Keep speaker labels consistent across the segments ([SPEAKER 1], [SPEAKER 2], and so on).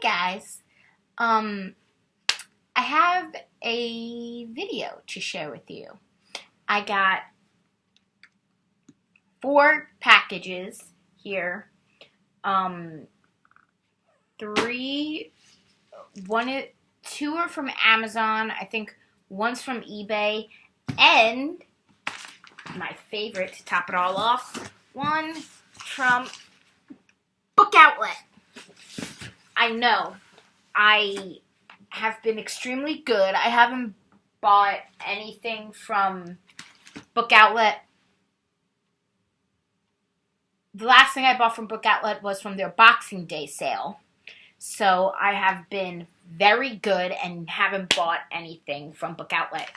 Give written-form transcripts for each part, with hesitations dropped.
[SPEAKER 1] Guys, I have a video to share with you. I got 4 packages here. Three, one, 2 are from Amazon. I think one's from eBay, and my favorite to top it all off, one from Book Outlet. I know I have been extremely good. I haven't bought anything from Book Outlet. The last thing I bought from Book Outlet was from their Boxing Day sale. So I have been very good and haven't bought anything from Book Outlet.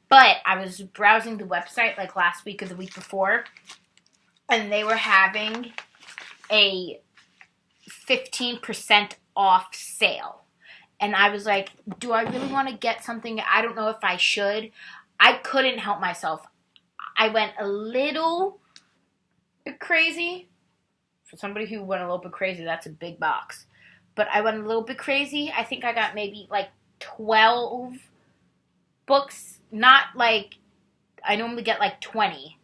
[SPEAKER 1] But I was browsing the website like last week or the week before, and they were having a 15% off sale. And I was like, do I really want to get something? I don't know if I should. I couldn't help myself. I went a little bit crazy. For somebody who went a little bit crazy, that's a big box. But I went a little bit crazy. I think I got maybe like 12 books. Not like, I normally get like 20.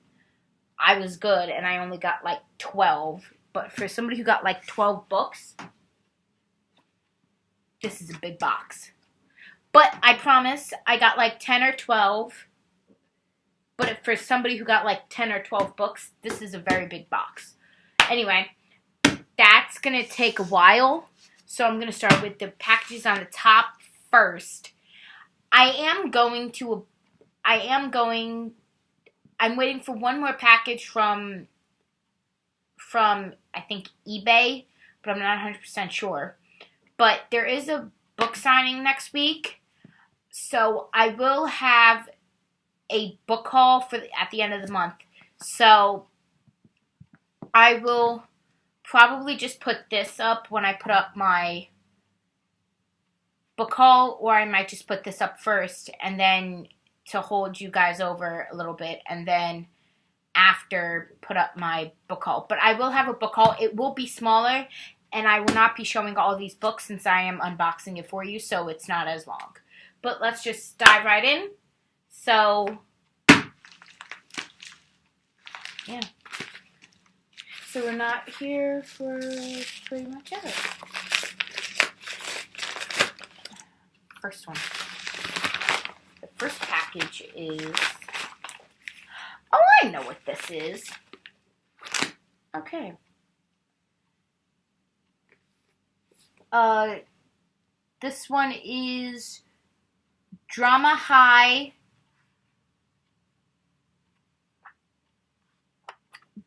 [SPEAKER 1] I was good and I only got like 12. But for somebody who got like 12 books, this is a big box. But I promise I got like 10 or 12. But for somebody who got like 10 or 12 books, this is a very big box. Anyway, that's going to take a while. So I'm going to start with the packages on the top first. I'm waiting for one more package from I think eBay, but I'm not 100% sure. But there is a book signing next week, so I will have a book haul at the end of the month. So I will probably just put this up when I put up my book haul, or I might just put this up first and then to hold you guys over a little bit, and then after put up my book haul. But I will have a book haul. It will be smaller, and I will not be showing all these books since I am unboxing it for you, so it's not as long. But let's just dive right in. So, yeah. So we're not here for pretty much ever. First one. The first package is... Oh, I know what this is. Okay. This one is Drama High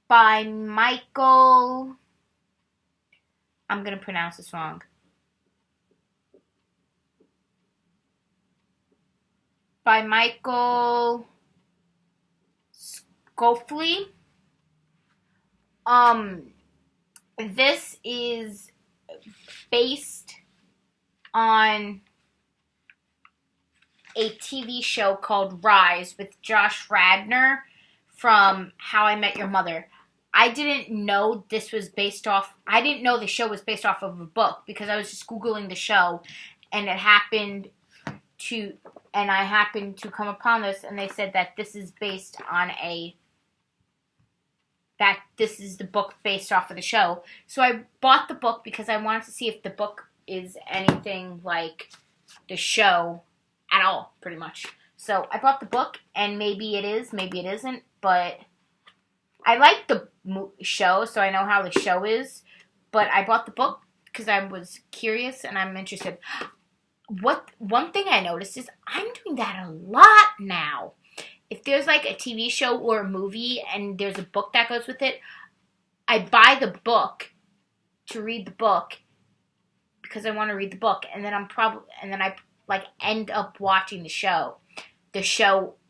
[SPEAKER 1] by Michael... I'm going to pronounce this wrong. By Michael Scopely. This is based on a TV show called Rise with Josh Radnor from How I Met Your Mother. I didn't know this was based off... I didn't know the show was based off of a book because I was just Googling the show, and I happened to come upon this, and they said that this is based on this is the book based off of the show. So I bought the book because I wanted to see if the book is anything like the show at all, pretty much. So I bought the book, and maybe it is, maybe it isn't, but I like the show, so I know how the show is, but I bought the book because I was curious and I'm interested. One thing I noticed is I'm doing that a lot now. If there's like a TV show or a movie and there's a book that goes with it, I buy the book to read the book because I want to read the book, and then I like end up watching the show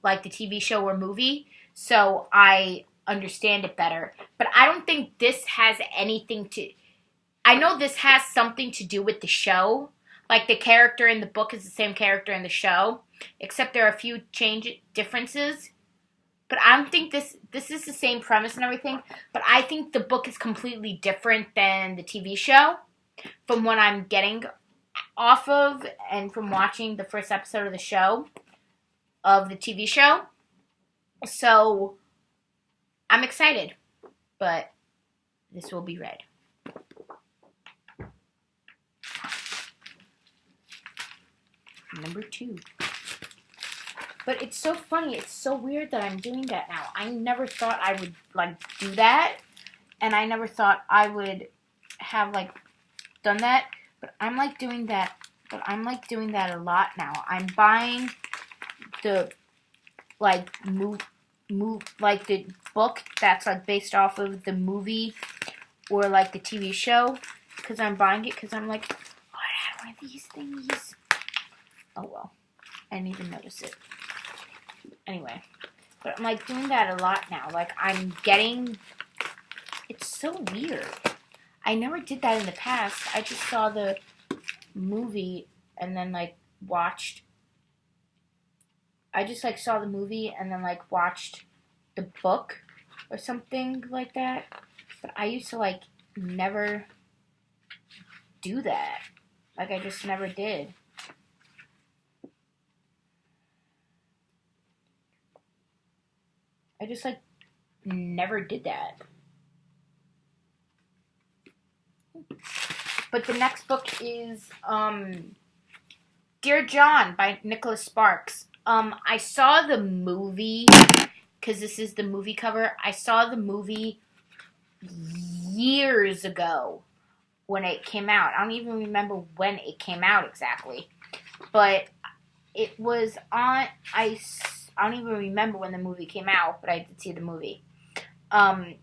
[SPEAKER 1] like the TV show or movie, so I understand it better. But I don't think this has anything to... I know this has something to do with the show. Like, the character in the book is the same character in the show, except there are a few differences. But I don't think this is the same premise and everything, but I think the book is completely different than the TV show from what I'm getting off of and from watching the first episode of the show, of the TV show. So I'm excited, but this will be red. Number 2. But it's so funny. It's so weird that I'm doing that now. I never thought I would, do that. And I never thought I would have, done that. But I'm, doing that. But I'm, doing that a lot now. I'm buying the, the book that's, based off of the movie or, the TV show. Because I'm buying it because I'm like, oh, I had one of these things. Oh, well. I didn't even notice it. Anyway. But I'm, doing that a lot now. I'm getting... It's so weird. I never did that in the past. I just saw the movie and then, watched... I just, saw the movie and then, watched the book or something like that. But I used to, never do that. I just never did. I just, never did that. But the next book is, Dear John by Nicholas Sparks. I saw the movie, because this is the movie cover. I saw the movie years ago when it came out. I don't even remember when it came out exactly. But it was on, I don't even remember when the movie came out, but I did see the movie. I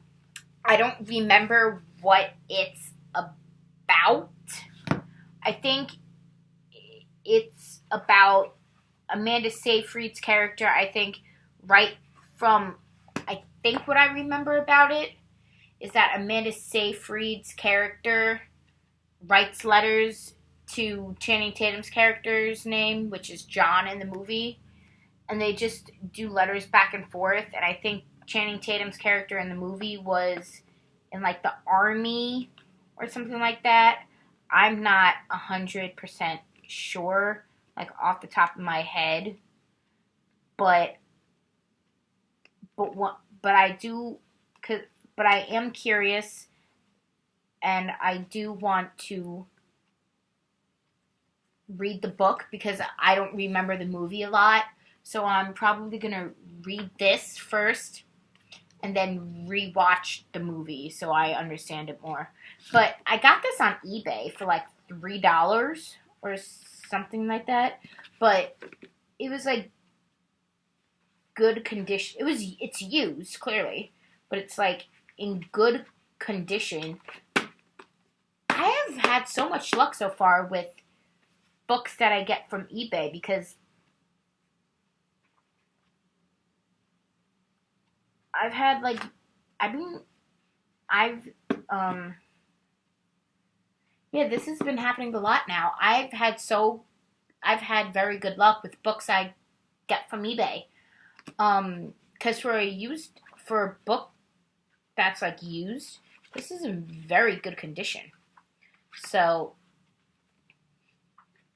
[SPEAKER 1] don't remember what it's about. I think it's about Amanda Seyfried's character. I think what I remember about it is that Amanda Seyfried's character writes letters to Channing Tatum's character's name, which is John in the movie. And they just do letters back and forth. And I think Channing Tatum's character in the movie was in, the army or something like that. I'm not 100% sure, off the top of my head. But I am curious, and I do want to read the book because I don't remember the movie a lot. So I'm probably going to read this first and then rewatch the movie so I understand it more. But I got this on eBay for $3 or something like that. But it was good condition. It's used, clearly. But it's in good condition. I have had so much luck so far with books that I get from eBay because I've had this has been happening a lot now. I've had very good luck with books I get from eBay. 'Cause for a book that's used, this is in very good condition. So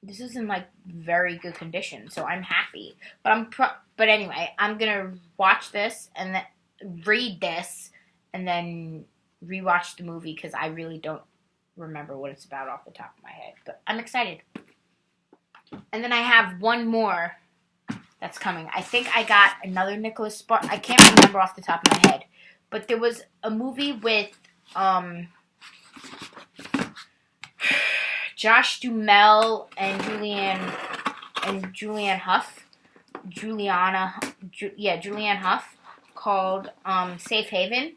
[SPEAKER 1] this is in very good condition. So I'm happy. But anyway, I'm gonna watch this and then read this and then rewatch the movie because I really don't remember what it's about off the top of my head. But I'm excited. And then I have one more that's coming. I think I got another Nicholas Sparks. I can't remember off the top of my head. But there was a movie with Josh Duhamel and Julianne Hough. Julianne Hough, called Safe Haven.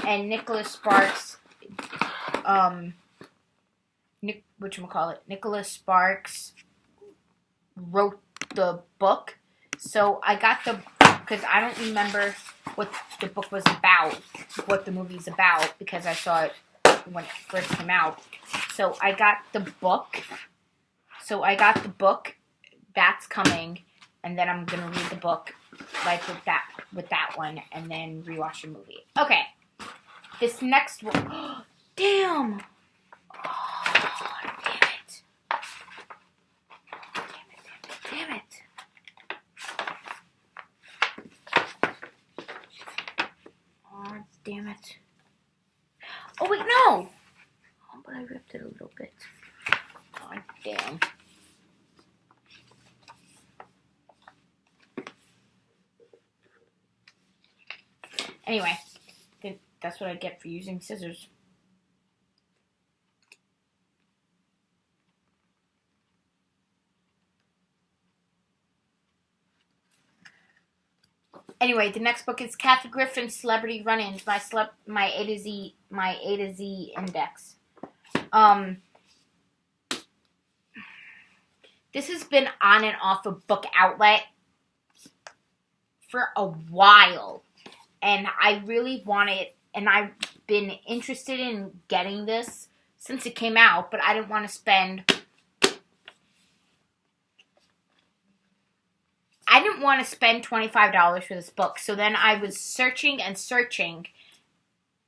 [SPEAKER 1] And Nicholas Sparks, Nicholas Sparks wrote the book. So I got because I don't remember what the book was about, what the movie's about, because I saw it when it first came out. So I got the book. That's coming, and then I'm gonna read the book with that one, and then rewatch the movie. Okay, this next one. Damn. Oh, damn it. ripped it a little bit. Oh, damn. Anyway, that's what I get for using scissors. Anyway, the next book is Kathy Griffin's Celebrity Run-Ins, my A to Z index. This has been on and off of Book Outlet for a while, and I really want it, and I've been interested in getting this since it came out, but I didn't want to spend $25 for this book. So then I was searching, and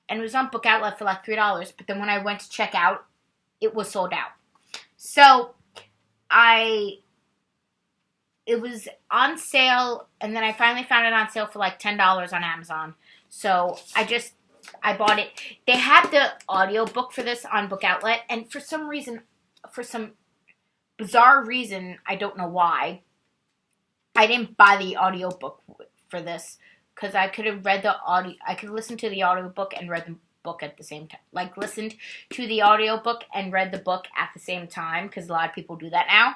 [SPEAKER 1] it was on Book Outlet for like $3, but then when I went to check out, it was sold out. So it was on sale, and then I finally found it on sale for like $10 on Amazon. So I bought it. They had the audiobook for this on Book Outlet, and for some bizarre reason, I don't know why, I didn't buy the audiobook for this, because I could have I could listen to the audiobook and read the book at the same time. Like, listened to the audiobook and read the book at the same time, because a lot of people do that now.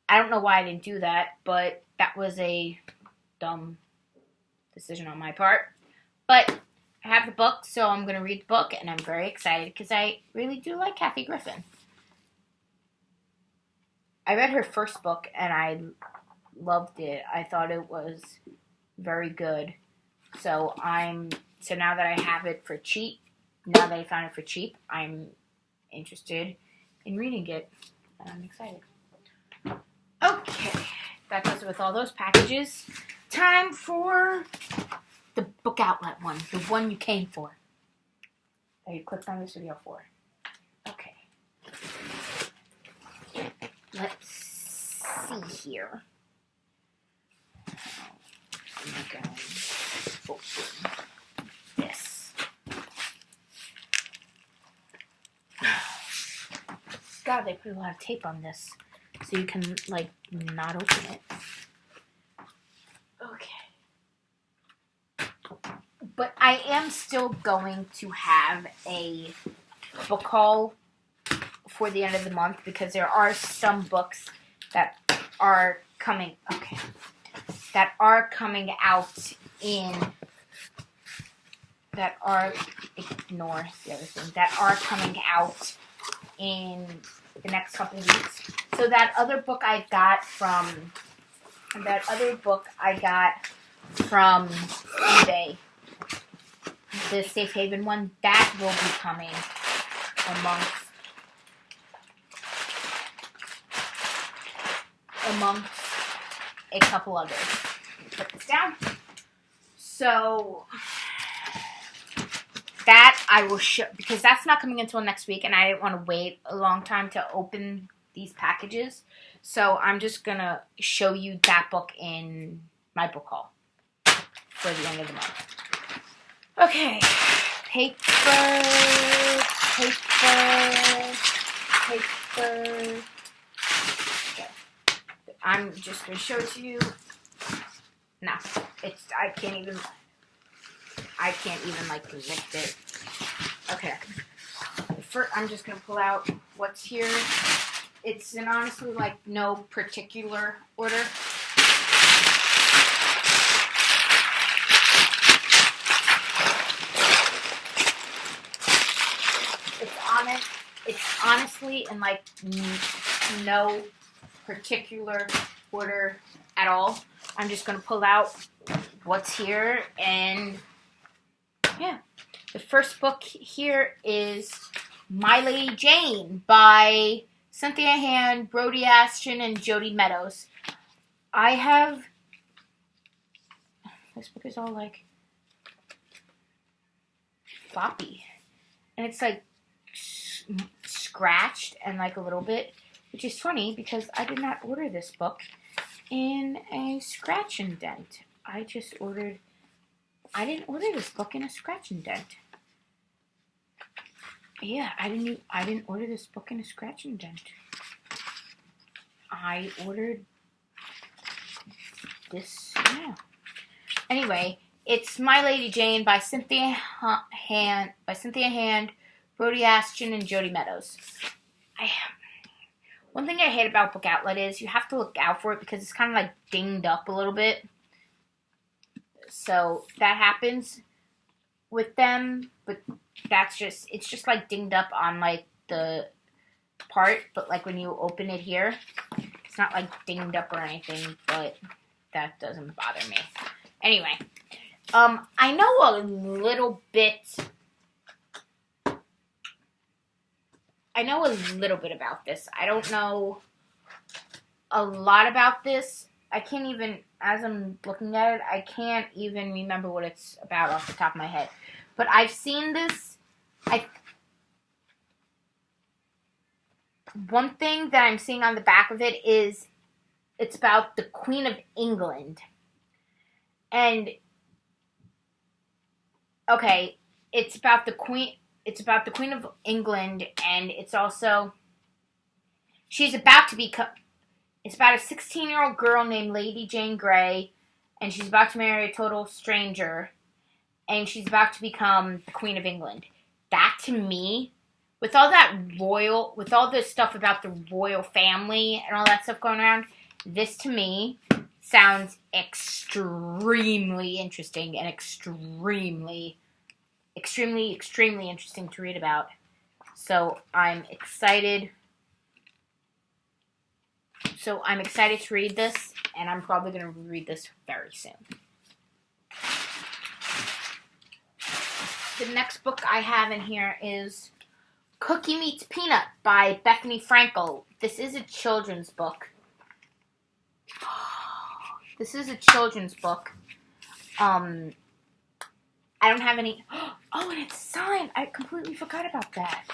[SPEAKER 1] I don't know why I didn't do that, but that was a dumb decision on my part. But I have the book, so I'm going to read the book, and I'm very excited, because I really do like Kathy Griffin. I read her first book, and I loved it. I thought it was very good. So now that I have it for cheap, now that I found it for cheap, I'm interested in reading it, and I'm excited. Okay, that does it with all those packages. Time for the Book Outlet one, the one you came for, that you clicked on this video for. Okay. Let's see here. I'm going to open this. God, they put a lot of tape on this, so you can, like, not open it. Okay. But I am still going to have a book haul for the end of the month, because there are some books that are coming out in the next couple of weeks. So that other book I got from eBay, the Safe Haven one, that will be coming amongst a couple others. Put this down. So that I will show, because that's not coming until next week, and I didn't want to wait a long time to open these packages. So I'm just going to show you that book in my book haul for the end of the month. Okay. Paper. Okay. I'm just going to show it to you. No, I can't even like lift it. Okay. First, I'm just going to pull out what's here. It's in honestly like no particular order. It's honestly in like no particular order at all. I'm just going to pull out what's here, and yeah. The first book here is My Lady Jane by Cynthia Hand, Brody Ashton, and Jody Meadows. This book is all like floppy, and it's like scratched and like a little bit, which is funny because I did not order this book in a scratch and dent. I didn't order this book in a scratch and dent. Yeah, I didn't order this book in a scratch and dent. I ordered this. Yeah. Anyway, it's My Lady Jane by Cynthia Hand, Brody Ashton, and Jody Meadows. One thing I hate about Book Outlet is you have to look out for it because it's kind of like dinged up a little bit. So that happens with them, but it's just like dinged up on like the part, but like when you open it here, it's not like dinged up or anything, but that doesn't bother me. Anyway, I know a little bit about this. I don't know a lot about this. I can't even, as I'm looking at it, I can't even remember what it's about off the top of my head. But I've seen this. One thing that I'm seeing on the back of it is it's about the Queen of England. And, okay, it's about the Queen of England, and it's also, it's about a 16-year-old girl named Lady Jane Grey, and she's about to marry a total stranger, and she's about to become the Queen of England. That, to me, with all this stuff about the royal family and all that stuff going around, this, to me, sounds extremely interesting and extremely interesting to read about. So I'm excited to read this, and I'm probably going to read this very soon. The next book I have in here is Cookie Meets Peanut by Bethany Frankel. This is a children's book. I don't have any... Oh, and it's signed. I completely forgot about that.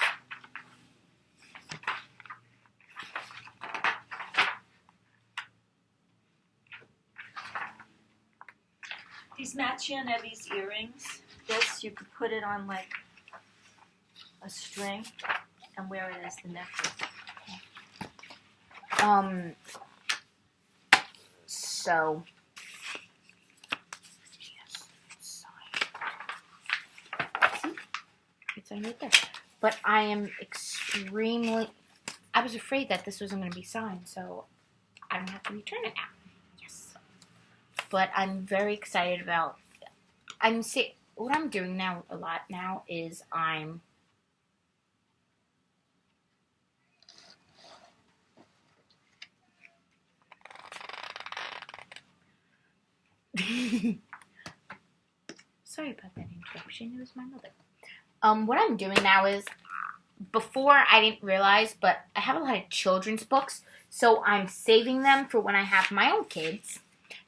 [SPEAKER 2] These matching have these earrings. This, you could put it on like a string and wear it as the necklace.
[SPEAKER 1] So, yes, it's signed right there. But I was afraid that this wasn't going to be signed, so I don't have to return it now. Yes. But I'm very excited about, what I'm doing now a lot now is I'm sorry about that interruption. It was my mother. What I'm doing now is, before I didn't realize, but I have a lot of children's books, so I'm saving them for when I have my own kids,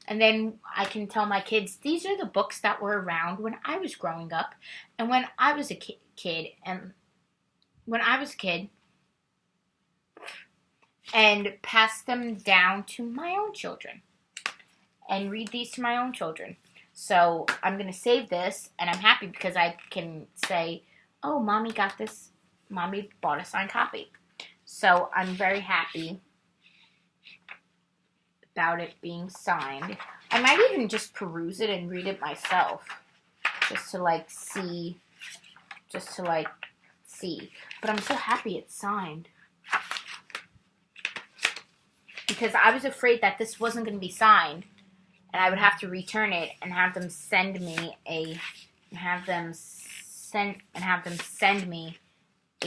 [SPEAKER 1] and then I can tell my kids, these are the books that were around when I was growing up, and when I was a kid, and pass them down to my own children, and read these to my own children. So I'm going to save this, and I'm happy because I can say, oh, Mommy got this. Mommy bought a signed copy. So I'm very happy about it being signed. I might even just peruse it and read it myself. Just to see. But I'm so happy it's signed. Because I was afraid that this wasn't going to be signed. And I would have to return it and have them send me a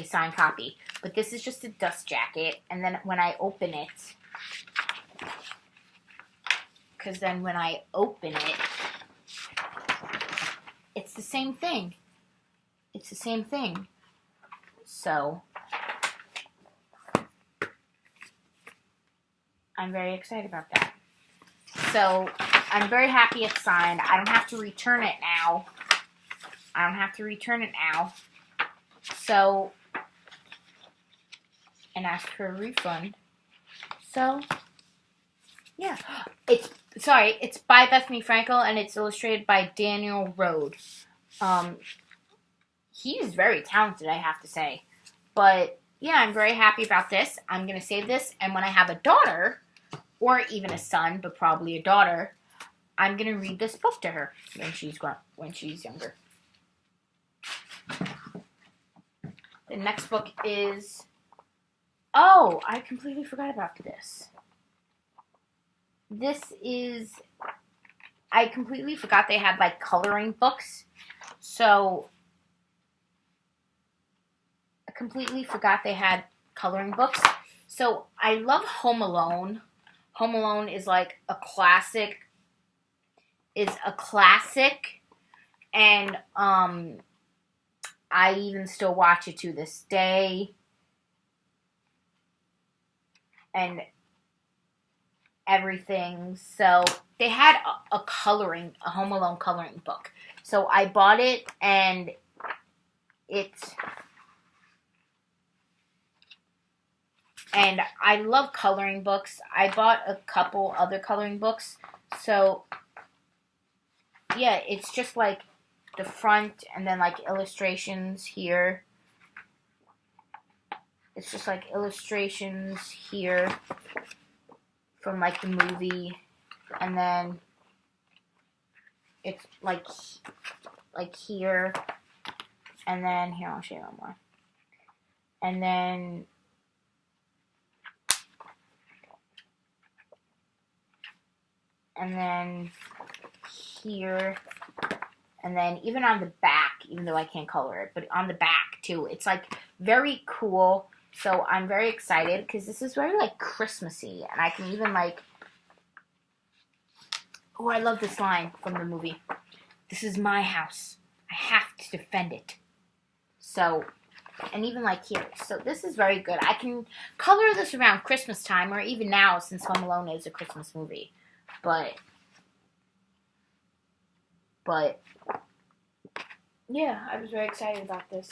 [SPEAKER 1] signed copy. But this is just a dust jacket, and then when I open it, it's the same thing. So I'm very excited about that. So I'm very happy it's signed. I don't have to return it now. So, and ask for a refund. So, yeah. It's by Bethany Frankel, and it's illustrated by Daniel Rode. he's very talented, I have to say. But yeah, I'm very happy about this. I'm going to save this, and when I have a daughter, or even a son, but probably a daughter, I'm going to read this book to her when she's younger. The next book is... Oh, I completely forgot about this. This is... I completely forgot they had, like, coloring books. So... I completely forgot they had coloring books. So, I love Home Alone. Home Alone is, like, a classic. And, I even still watch it to this day. And everything. So they had a Home Alone coloring book. So I bought it, and and I love coloring books. I bought a couple other coloring books. So yeah, it's just like the front and then like illustrations here. It's just like illustrations here from like the movie, and then it's like here, and then here, I'll show you one more, and then here, and then even on the back, even though I can't color it, but on the back too, it's like very cool. So I'm very excited because this is very like Christmassy, and I can even like, oh, I love this line from the movie. This is my house. I have to defend it. So, and even like here. So this is very good. I can color this around Christmas time, or even now since Home Alone is a Christmas movie. But yeah, I was very excited about this.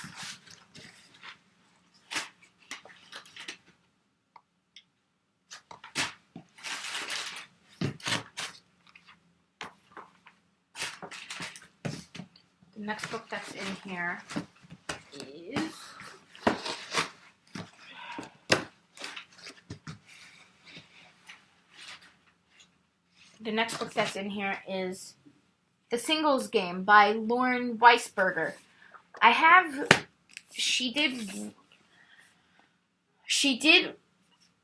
[SPEAKER 1] The next book that's in here is The Singles Game by Lauren Weisberger. She did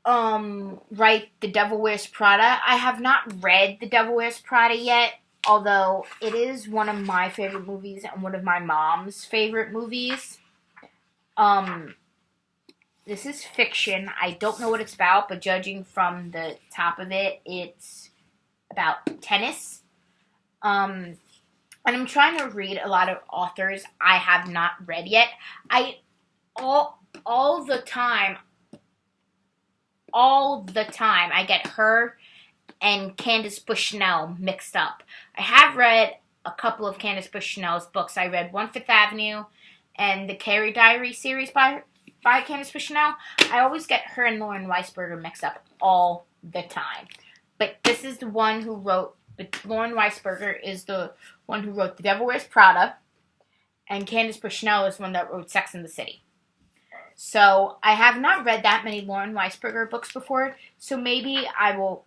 [SPEAKER 1] write The Devil Wears Prada. I have not read The Devil Wears Prada yet, although it is one of my favorite movies and one of my mom's favorite movies. This is fiction. I don't know what it's about, but judging from the top of it, it's about tennis. And I'm trying to read a lot of authors I have not read yet. All the time, I get her and Candace Bushnell mixed up. I have read a couple of Candace Bushnell's books. I read One Fifth Avenue and the Carrie Diary series by Candace Bushnell. I always get her and Lauren Weisberger mixed up all the time. But this is the one who wrote, Lauren Weisberger is the one who wrote The Devil Wears Prada, and Candace Bushnell is the one that wrote Sex and the City. So I have not read that many Lauren Weisberger books before, so maybe I will.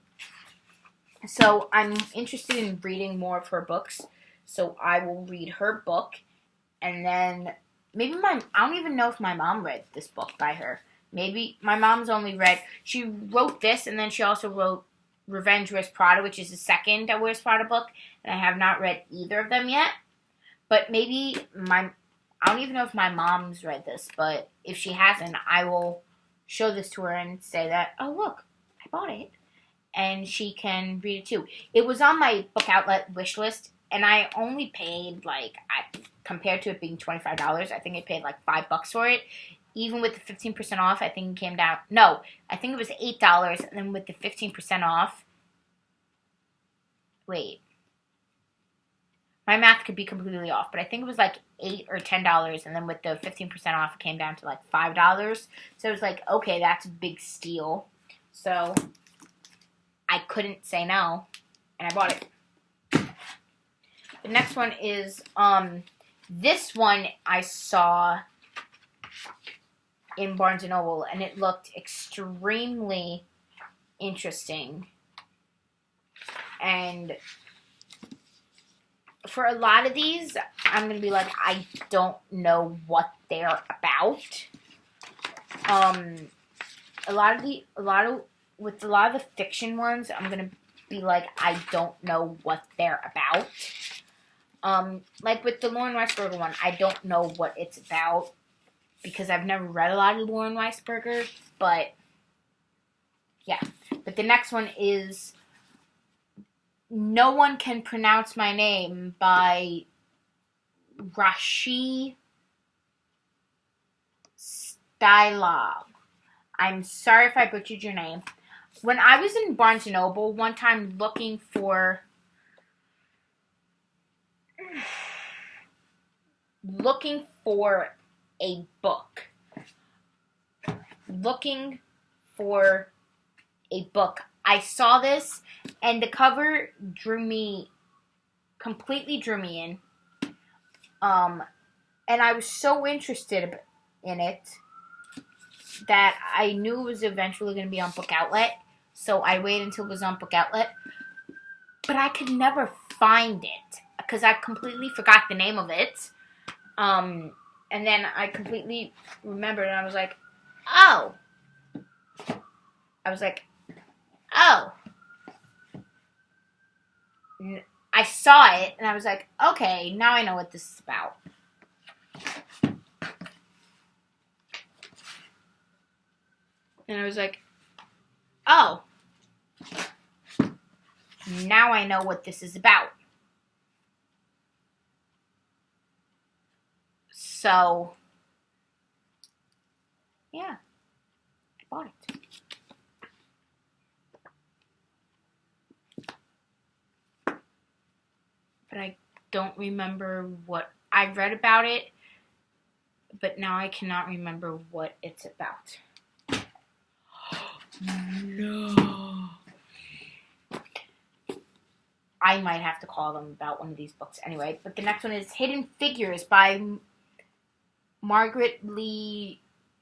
[SPEAKER 1] So I'm interested in reading more of her books, so I will read her book, and then maybe I don't even know if my mom read this book by her. Maybe my mom's only read, she wrote this, and then she also wrote Revenge Wears Prada, which is the second Devil Wears Prada book, and I have not read either of them yet. But maybe I don't even know if my mom's read this, but if she hasn't, I will show this to her and say that, oh look, I bought it, and she can read it too. It was on my book outlet wish list, and I only paid compared to it being $25, I think I paid like $5 for it. Even with the 15% off, I think it came down. No, I think it was $8, and then with the 15% off. Wait. My math could be completely off, but I think it was like $8 or $10, and then with the 15% off, it came down to like $5. So it was like, okay, that's a big steal. So I couldn't say no, and I bought it. The next one is This one I saw in Barnes & Noble, and it looked extremely interesting. And for a lot of these, I'm going to be like, I don't know what they're about. With a lot of the fiction ones, I'm going to be like, I don't know what they're about. Like with the Lauren Weisberger one, I don't know what it's about because I've never read a lot of Lauren Weisberger, but yeah. But the next one is No One Can Pronounce My Name by Rashi Stylov. I'm sorry if I butchered your name. When I was in Barnes & Noble one time looking for a book. I saw this, and the cover completely drew me in. And I was so interested in it that I knew it was eventually going to be on Book Outlet. So I waited until it was on Book Outlet. But I could never find it because I completely forgot the name of it. And then I completely remembered, and I was like, oh. I saw it, and I was like, okay, now I know what this is about. And I was like, oh. Now I know what this is about. So, yeah, I bought it. But I don't remember what I read about it, but now I cannot remember what it's about. No. I might have to call them about one of these books anyway. But the next one is Hidden Figures by Margaret Lee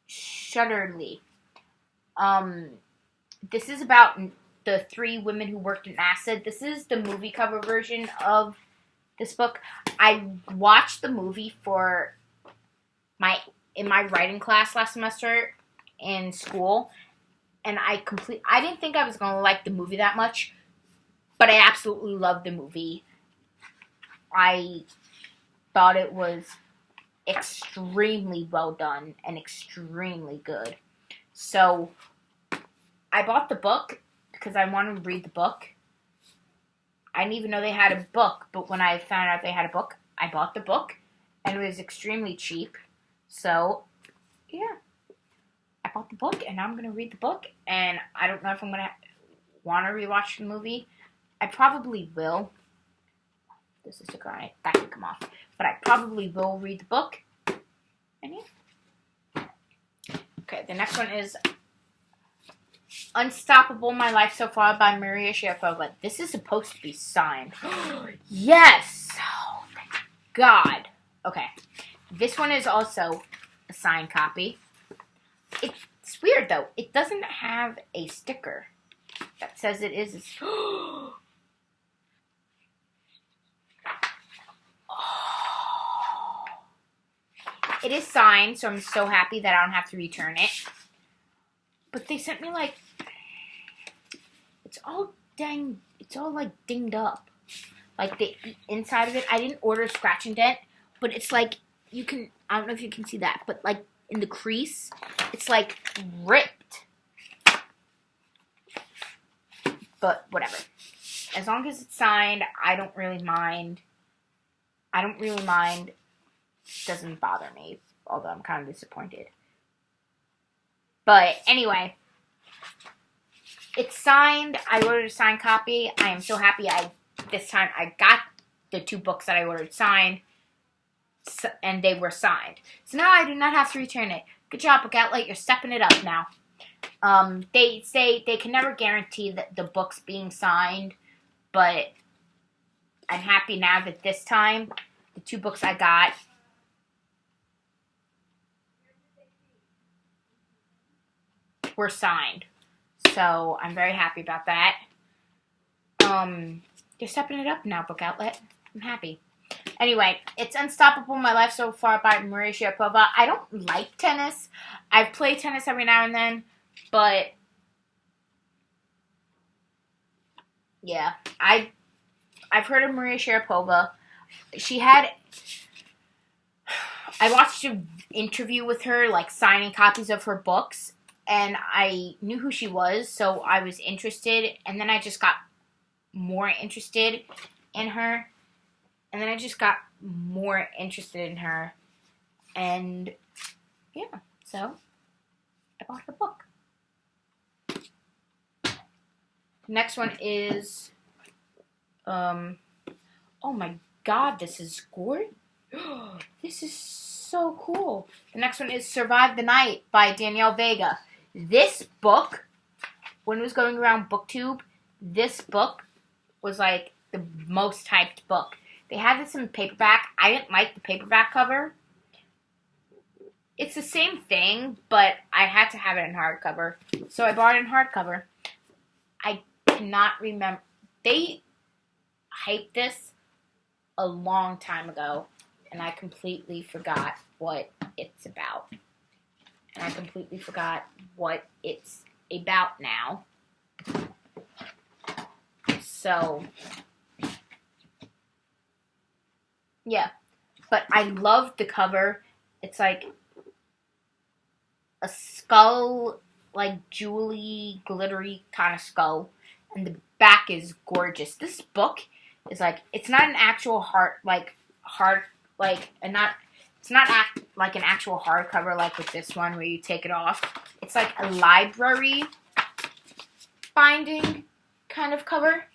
[SPEAKER 1] Shutterly. This is about the 3 women who worked at NASA. This is the movie cover version of this book. I watched the movie in my writing class last semester in school, and I didn't think I was going to like the movie that much, but I absolutely loved the movie. I thought it was extremely well done and extremely good. So I bought the book because I wanted to read the book. I didn't even know they had a book, but when I found out they had a book, I bought the book, and it was extremely cheap. So, yeah. I bought the book, and now I'm going to read the book, and I don't know if I'm going to want to rewatch the movie. I probably will. This is a sticker on it. That can come off. But I probably will read the book. And yeah. Okay, the next one is Unstoppable My Life So Far by Maria Sharapova. This is supposed to be signed. Yes! Oh, thank God. Okay. This one is also a signed copy. It's weird, though. It doesn't have a sticker that says it is. It is signed, so I'm so happy that I don't have to return it. But they sent me, like, it's all like dinged up. Like the inside of it, I didn't order a scratch and dent, but it's like, I don't know if you can see that, but like in the crease, it's like ripped. But whatever. As long as it's signed, I don't really mind. It doesn't bother me, although I'm kind of disappointed. But anyway, it's signed. I ordered a signed copy. I am so happy this time I got the 2 books that I ordered signed, and they were signed. So now I do not have to return it. Good job, Book Outlet. You're stepping it up now. They say they can never guarantee that the book's being signed, but I'm happy now that this time, the 2 books I got, were signed. So I'm very happy about that. They're stepping it up now, Book Outlet. I'm happy. Anyway, it's Unstoppable, My Life So Far by Maria Sharapova. I don't like tennis. I play tennis every now and then, but yeah, I've heard of Maria Sharapova. I watched an interview with her, like signing copies of her books, and I knew who she was, so I was interested, and then I just got more interested in her, and then I just got more interested in her, and yeah, so I bought her book. Next one is, oh my god, this is gorgeous. This is so cool. The next one is Survive the Night by Danielle Vega. This book, when it was going around BookTube, this book was like the most hyped book. They had this in paperback. I didn't like the paperback cover. It's the same thing, but I had to have it in hardcover. So I bought it in hardcover. I cannot remember. They hyped this a long time ago, and I completely forgot what it's about. And I completely forgot what it's about now. So, yeah. But I love the cover. It's like a skull, like jewelry, glittery kind of skull. And the back is gorgeous. This book is like, it's not an actual it's not like an actual hardcover like with this one where you take it off. It's like a library binding kind of cover.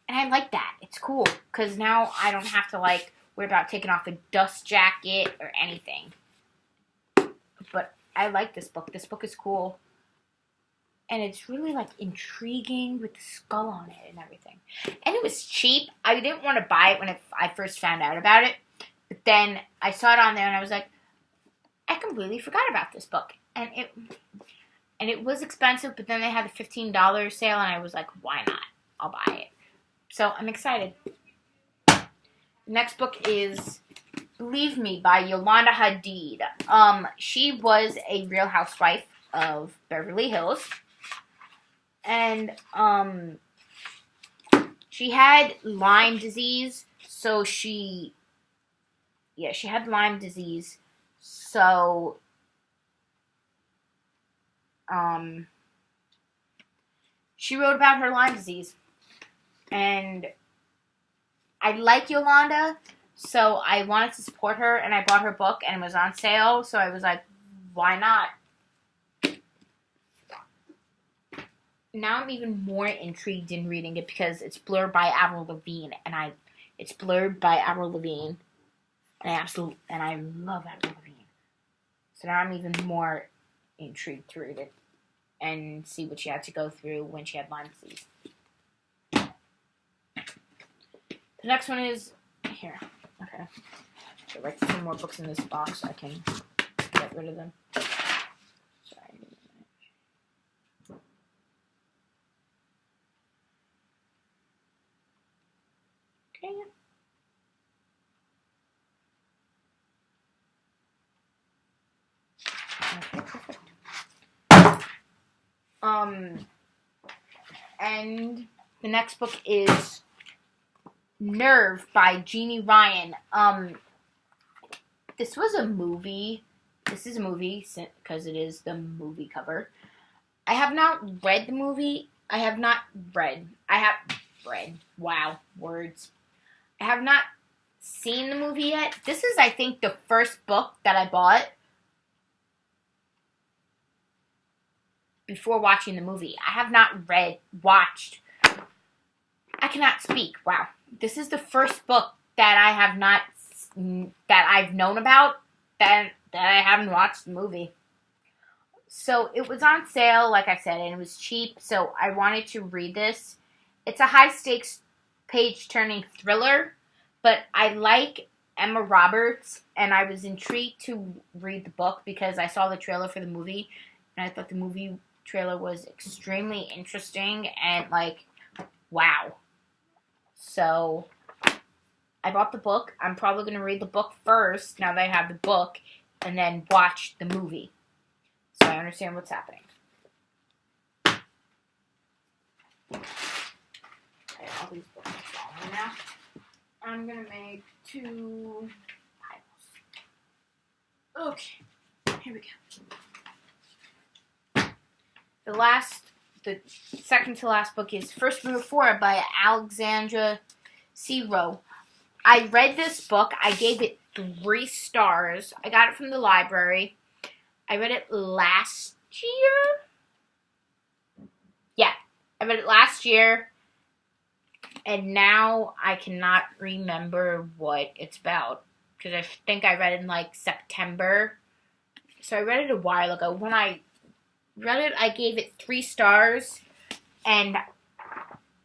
[SPEAKER 1] And I like that. It's cool. Because now I don't have to like worry about taking off a dust jacket or anything. But I like this book. This book is cool. And it's really like intriguing with the skull on it and everything. And it was cheap. I didn't want to buy it when I first found out about it. But then I saw it on there and I was like, I completely forgot about this book. And it was expensive, but then they had a $15 sale and I was like, why not? I'll buy it. So I'm excited. The next book is Believe Me by Yolanda Hadid. She was a Real Housewife of Beverly Hills. And she had Lyme disease, so she had Lyme disease, so she wrote about her Lyme disease, and I like Yolanda, so I wanted to support her, and I bought her book, and it was on sale, so I was like, why not? Now I'm even more intrigued in reading it because it's blurred by Avril Lavigne, and it's blurred by Avril Lavigne, and I love Avril Lavigne. So now I'm even more intrigued to read it and see what she had to go through when she had Lyme disease. The next one is here. Okay, so write some more books in this box so I can get rid of them. Sorry. Okay. Okay, perfect. And the next book is Nerve by Jeannie Ryan. This was a movie. This is a movie because it is the movie cover. I have not read the movie. I have read. Wow, words. I have not seen the movie yet. This is, I think, the first book that I bought before watching the movie. I have not watched. I cannot speak. Wow. This is the first book that I've known about that I haven't watched the movie. So it was on sale, like I said, and it was cheap, so I wanted to read this. It's a high-stakes page-turning thriller, but I like Emma Roberts, and I was intrigued to read the book because I saw the trailer for the movie, and I thought the movie trailer was extremely interesting and, like, wow. So, I bought the book. I'm probably going to read the book first, now that I have the book, and then watch the movie. So I understand what's happening. Okay, all these books are falling now. I'm going to make 2 piles. Okay, here we go. The second to last book is First Move Forward by Alexandra C. Rowe. I read this book. I gave it 3 stars. I got it from the library. I read it last year. Yeah, I read it last year. And now I cannot remember what it's about. Because I think I read it in like September. So I read it a while ago. When I read it, I gave it 3 stars. And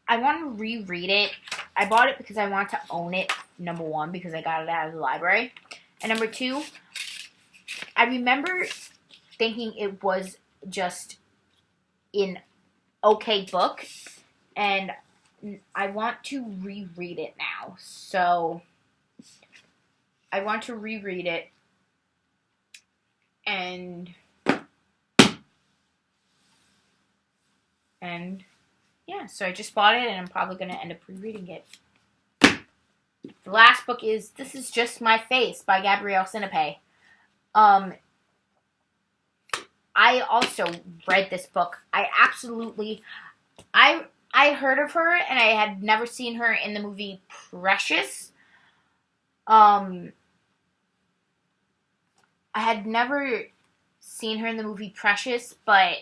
[SPEAKER 1] I want to reread it. I bought it because I want to own it, number 1, because I got it out of the library. And number 2, I remember thinking it was just an okay book. And I want to reread it now. So, I want to reread it. And yeah, so I just bought it, and I'm probably going to end up rereading it. The last book is This Is Just My Face by Gabrielle Sinepe. I also read this book. I heard of her, and I had never seen her in the movie Precious. I had never seen her in the movie Precious, but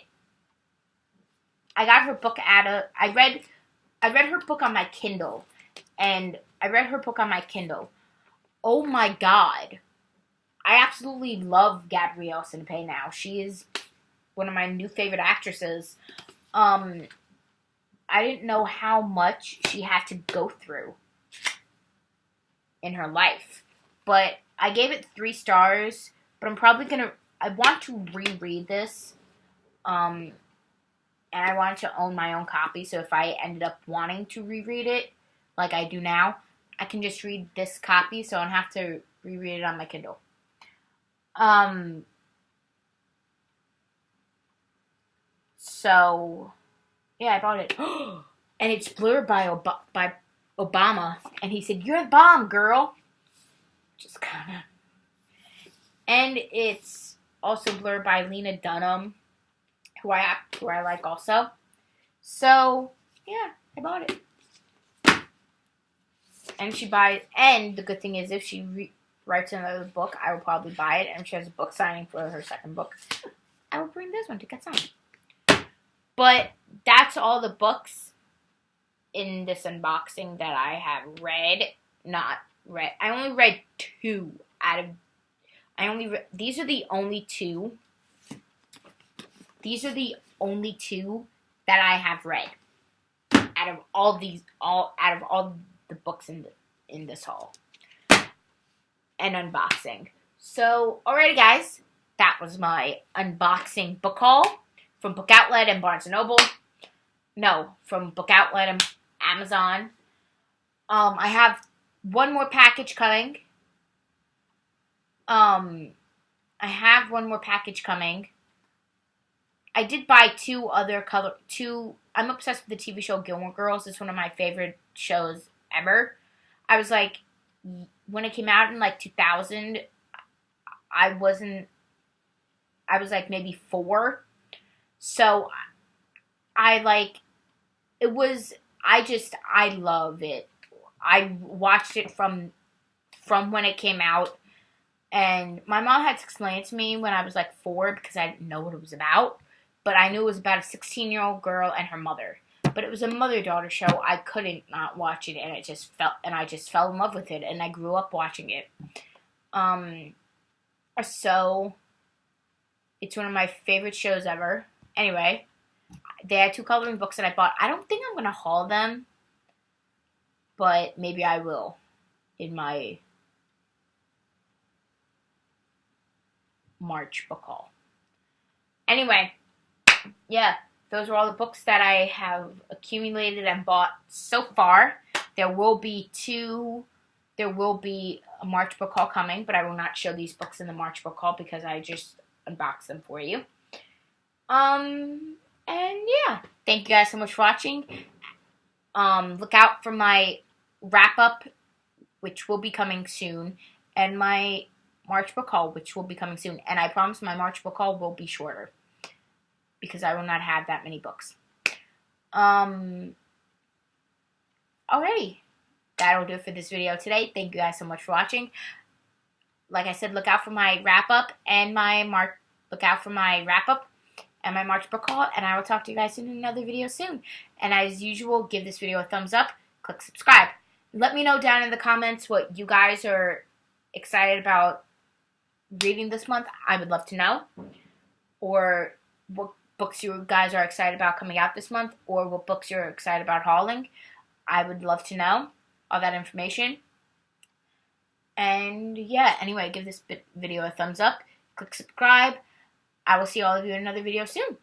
[SPEAKER 1] I got her book I read her book on my Kindle. Oh my god. I absolutely love Gabrielle Sinepe now. She is one of my new favorite actresses. I didn't know how much she had to go through in her life. But I gave it 3 stars, but I want to reread this. And I wanted to own my own copy, so if I ended up wanting to reread it, like I do now, I can just read this copy, so I don't have to reread it on my Kindle. So, yeah, I bought it. And it's blurred by Obama, and he said, "You're the bomb, girl." Just kind of. And it's also blurred by Lena Dunham, who I like also. So, yeah, I bought it. And the good thing is, if she writes another book, I will probably buy it. And if she has a book signing for her second book, I will bring this one to get signed. But that's all the books in this unboxing that I have read. I only read 2 out of. These are the only 2. These are the only 2 that I have read out of all the books in this haul and unboxing. So, alrighty, guys, that was my unboxing book haul from Book Outlet and Barnes & Noble. No, from Book Outlet and Amazon. I have one more package coming. I did buy 2 other I'm obsessed with the TV show Gilmore Girls. It's one of my favorite shows ever. I was like, when it came out in like 2000, I was like maybe 4. So I love it. I watched it from when it came out. And my mom had to explain it to me when I was like 4 because I didn't know what it was about. But I knew it was about a 16-year-old girl and her mother. But it was a mother-daughter show. I couldn't not watch it, and I just fell in love with it, and I grew up watching it. So it's one of my favorite shows ever. Anyway, they had 2 coloring books that I bought. I don't think I'm gonna haul them, but maybe I will in my March book haul. Anyway, yeah, those are all the books that I have accumulated and bought so far. There will be a March book haul coming, but I will not show these books in the March book haul because I just unboxed them for you. And yeah, thank you guys so much for watching. Look out for my wrap up, which will be coming soon, and my March book haul, which will be coming soon. And I promise my March book haul will be shorter because I will not have that many books. Alrighty. That'll do it for this video today. Thank you guys so much for watching. Like I said, look out for my wrap up and my March book haul, and I will talk to you guys in another video soon. And as usual, give this video a thumbs up, click subscribe. Let me know down in the comments what you guys are excited about reading this month. I would love to know. Or what books you guys are excited about coming out this month, or what books you're excited about hauling. I would love to know all that information. And yeah, anyway, give this video a thumbs up, click subscribe. I will see all of you in another video soon.